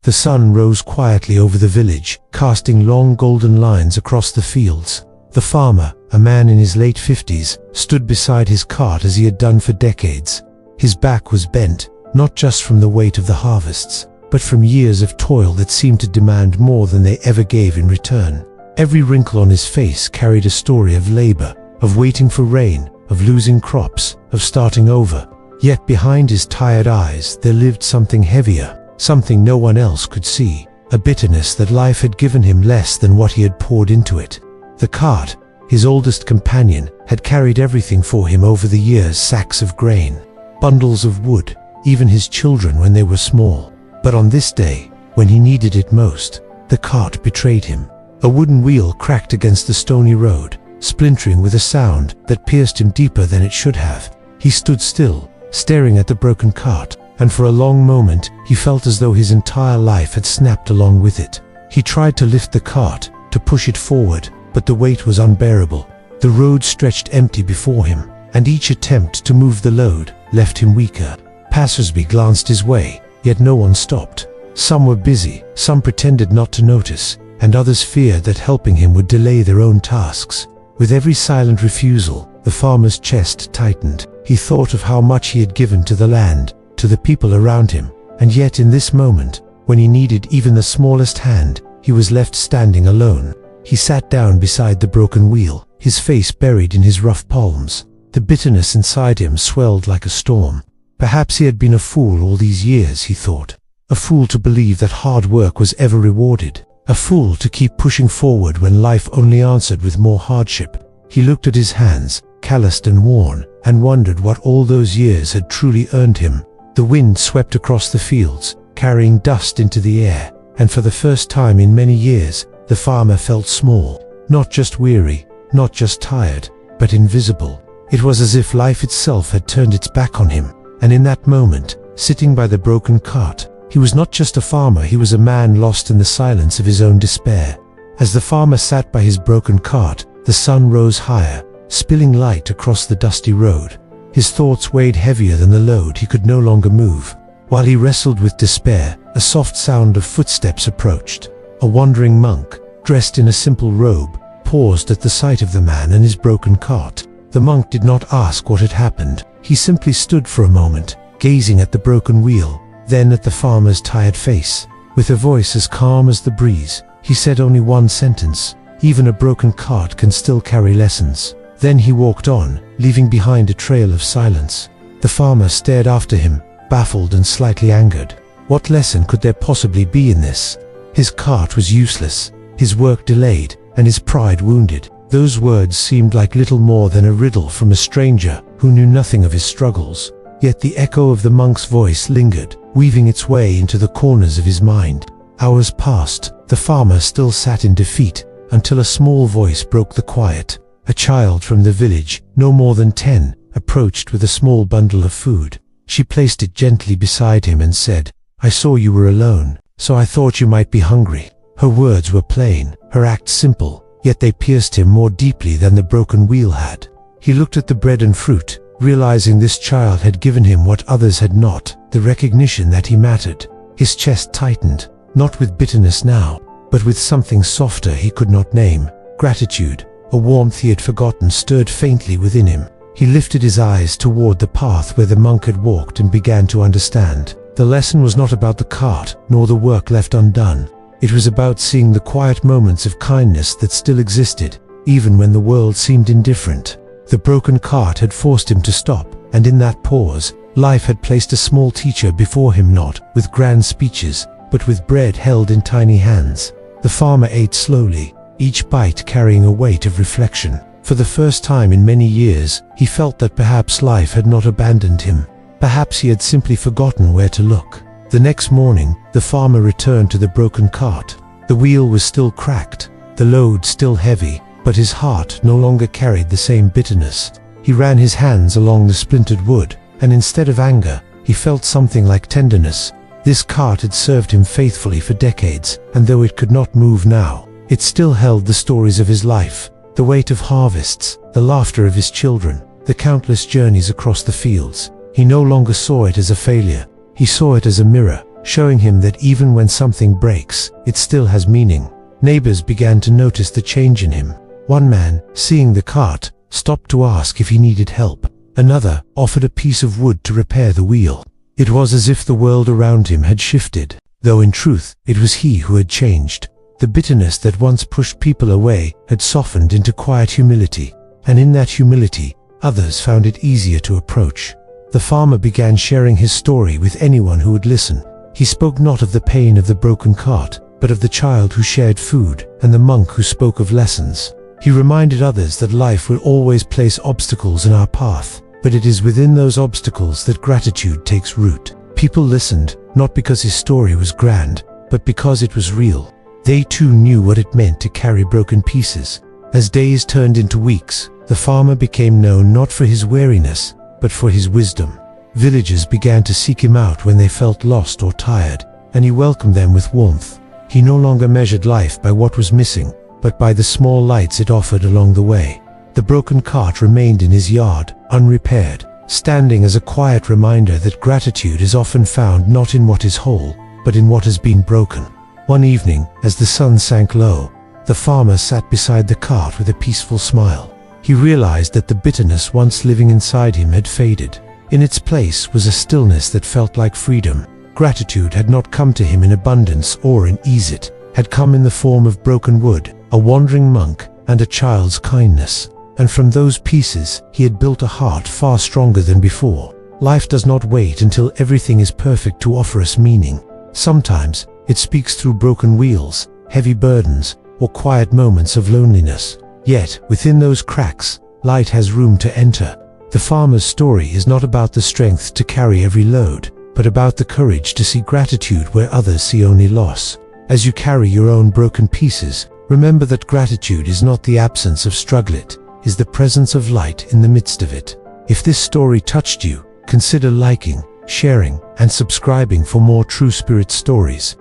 The sun rose quietly over the village, casting long golden lines across the fields. The farmer, a man in his late 50s, stood beside his cart as he had done for decades. His back was bent, not just from the weight of the harvests, but from years of toil that seemed to demand more than they ever gave in return. Every wrinkle on his face carried a story of labor, of waiting for rain, of losing crops, of starting over. Yet behind his tired eyes there lived something heavier, something no one else could see, a bitterness that life had given him less than what he had poured into it. The cart, his oldest companion, had carried everything for him over the years: sacks of grain, bundles of wood, even his children when they were small. But on this day, when he needed it most, the cart betrayed him. A wooden wheel cracked against the stony road, splintering with a sound that pierced him deeper than it should have. He stood still, staring at the broken cart, and for a long moment he felt as though his entire life had snapped along with it. He tried to lift the cart, to push it forward, but the weight was unbearable. The road stretched empty before him, and each attempt to move the load left him weaker. Passers-by glanced his way, yet no one stopped. Some were busy, some pretended not to notice, and others feared that helping him would delay their own tasks. With every silent refusal, the farmer's chest tightened. He thought of how much he had given to the land, to the people around him, and yet in this moment, when he needed even the smallest hand, he was left standing alone. He sat down beside the broken wheel, his face buried in his rough palms. The bitterness inside him swelled like a storm. Perhaps he had been a fool all these years, he thought. A fool to believe that hard work was ever rewarded. A fool to keep pushing forward when life only answered with more hardship. He looked at his hands, calloused and worn, and wondered what all those years had truly earned him. The wind swept across the fields, carrying dust into the air, and for the first time in many years, the farmer felt small. Not just weary, not just tired, but invisible. It was as if life itself had turned its back on him. And in that moment, sitting by the broken cart, he was not just a farmer, he was a man lost in the silence of his own despair. As the farmer sat by his broken cart, the sun rose higher, spilling light across the dusty road. His thoughts weighed heavier than the load he could no longer move. While he wrestled with despair, a soft sound of footsteps approached. A wandering monk, dressed in a simple robe, paused at the sight of the man and his broken cart. The monk did not ask what had happened. He simply stood for a moment, gazing at the broken wheel, then at the farmer's tired face. With a voice as calm as the breeze, he said only one sentence: "Even a broken cart can still carry lessons." Then he walked on, leaving behind a trail of silence. The farmer stared after him, baffled and slightly angered. What lesson could there possibly be in this? His cart was useless, his work delayed, and his pride wounded. Those words seemed like little more than a riddle from a stranger who knew nothing of his struggles. Yet the echo of the monk's voice lingered, weaving its way into the corners of his mind. Hours passed, the farmer still sat in defeat, until a small voice broke the quiet. A child from the village, no more than 10, approached with a small bundle of food. She placed it gently beside him and said, "I saw you were alone, so I thought you might be hungry." Her words were plain, her acts simple, yet they pierced him more deeply than the broken wheel had. He looked at the bread and fruit, realizing this child had given him what others had not, the recognition that he mattered. His chest tightened, not with bitterness now, but with something softer he could not name. Gratitude, a warmth he had forgotten, stirred faintly within him. He lifted his eyes toward the path where the monk had walked and began to understand. The lesson was not about the cart, nor the work left undone. It was about seeing the quiet moments of kindness that still existed, even when the world seemed indifferent. The broken cart had forced him to stop, and in that pause, life had placed a small teacher before him, not with grand speeches, but with bread held in tiny hands. The farmer ate slowly, each bite carrying a weight of reflection. For the first time in many years, he felt that perhaps life had not abandoned him. Perhaps he had simply forgotten where to look. The next morning, the farmer returned to the broken cart. The wheel was still cracked, the load still heavy, but his heart no longer carried the same bitterness. He ran his hands along the splintered wood, and instead of anger, he felt something like tenderness. This cart had served him faithfully for decades, and though it could not move now, it still held the stories of his life, the weight of harvests, the laughter of his children, the countless journeys across the fields. He no longer saw it as a failure. He saw it as a mirror, showing him that even when something breaks, it still has meaning. Neighbors began to notice the change in him. One man, seeing the cart, stopped to ask if he needed help. Another offered a piece of wood to repair the wheel. It was as if the world around him had shifted, though in truth, it was he who had changed. The bitterness that once pushed people away had softened into quiet humility, and in that humility, others found it easier to approach. The farmer began sharing his story with anyone who would listen. He spoke not of the pain of the broken cart, but of the child who shared food and the monk who spoke of lessons. He reminded others that life will always place obstacles in our path, but it is within those obstacles that gratitude takes root. People listened, not because his story was grand, but because it was real. They too knew what it meant to carry broken pieces. As days turned into weeks, the farmer became known not for his wariness, but for his wisdom. Villagers began to seek him out when they felt lost or tired, and he welcomed them with warmth. He no longer measured life by what was missing, but by the small lights it offered along the way. The broken cart remained in his yard, unrepaired, standing as a quiet reminder that gratitude is often found not in what is whole, but in what has been broken. One evening, as the sun sank low, the farmer sat beside the cart with a peaceful smile. He realized that the bitterness once living inside him had faded. In its place was a stillness that felt like freedom. Gratitude had not come to him in abundance or in ease, it had come in the form of broken wood, a wandering monk, and a child's kindness. And from those pieces, he had built a heart far stronger than before. Life does not wait until everything is perfect to offer us meaning. Sometimes, it speaks through broken wheels, heavy burdens, or quiet moments of loneliness. Yet, within those cracks, light has room to enter. The farmer's story is not about the strength to carry every load, but about the courage to see gratitude where others see only loss. As you carry your own broken pieces, remember that gratitude is not the absence of struggle, it is the presence of light in the midst of it. If this story touched you, consider liking, sharing, and subscribing for more True Spirit stories.